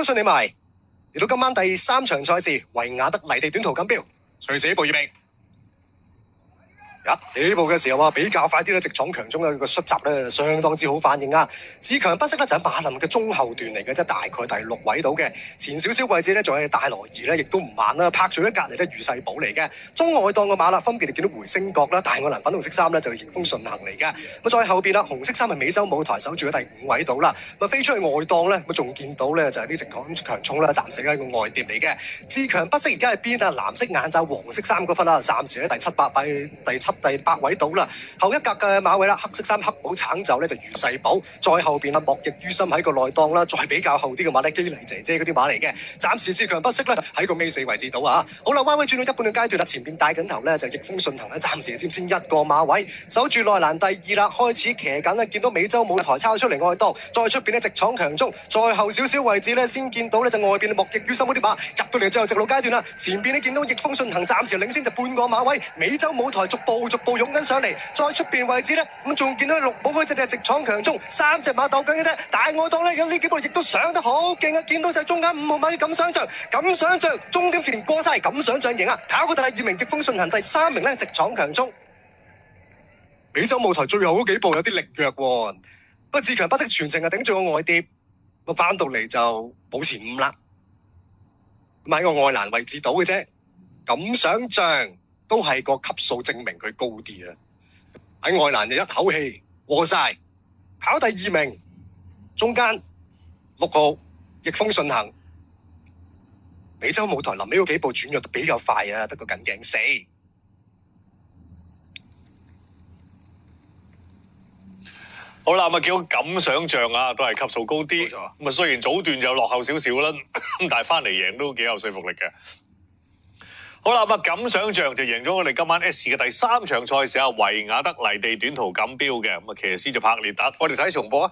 都順利埋嚟到今晚第3場賽事，維亞德泥地短途錦標，隨時起步預備。起步嘅時候比較快啲咧，直闖強中嘅個出閘咧，相當之好反應啊！自強不息咧就喺馬林嘅中後段嚟嘅啫，大概第6位到嘅前少少位置咧，仲有大羅兒咧，亦都唔慢啦，拍住喺隔離咧，余世寶嚟嘅中外檔嘅馬啦，分別你見到回星閣啦、大愛蘭粉紅色衫咧就逆風順行嚟嘅，咁再後邊啦，紅色衫係美洲舞台守住喺第5位度啦，咁飛出去外檔咧，咁仲見到咧就係啲直闖強衝啦，暫時係個外碟嚟嘅。自強不息而家係邊啊？藍色眼罩、黃色衫嗰匹啦，暫時喺第7、8位、第8位到啦。後一格嘅馬位啦，黑色衫黑帽橙袖咧就余世寶，再後邊莫逆於心喺個內檔啦，再比較後啲嘅馬咧基黎姐姐嗰啲馬嚟嘅，暫時自強不息咧喺個尾4位置度啊！好啦，彎位轉到一半嘅階段啦，前邊帶緊頭咧就逆風順行咧，暫時係佔先1個馬位，守住內欄第2啦，開始騎緊啦，見到美洲舞台抄出嚟外檔，再出邊咧直闖強中，再後少少位置咧先見到咧就外邊莫逆於心嗰啲馬入到嚟最後直路階段啦，前邊咧見到逆風順行暫時領先就半個馬位，美洲舞台逐步湧緊上嚟，再出邊位置咧咁仲見到綠帽嗰隻直闖強中，3隻馬鬥緊嘅啫，大外檔咧有呢幾步亦都上得好勁啊！見到就係中間5號馬嘅咁想像，終點前過晒咁想像贏啊！跑過第2名逆風順行，第3名咧直闖強中。美洲舞台最後嗰幾步有啲力弱喎，不過自強不息全程係頂住個外碟，咁翻到嚟就保前5啦，咁喺個外欄位置到嘅啫，咁想像都係個級數證明佢高啲啊！喺外欄就一口氣過晒，跑第2名，中間6號逆風順行，美洲舞台臨尾嗰幾步轉弱得比較快啊，得個緊頸4。好啦，叫咁想像啊，都係級數高啲。咁啊，雖然早段就落後少少啦，但係翻嚟贏都幾有說服力嘅。好啦，咁想像就贏咗我哋今晚 S 嘅第3場賽事啊，維亞德泥地短途錦標嘅。咁啊，騎師就柏列達，我哋睇重播啊。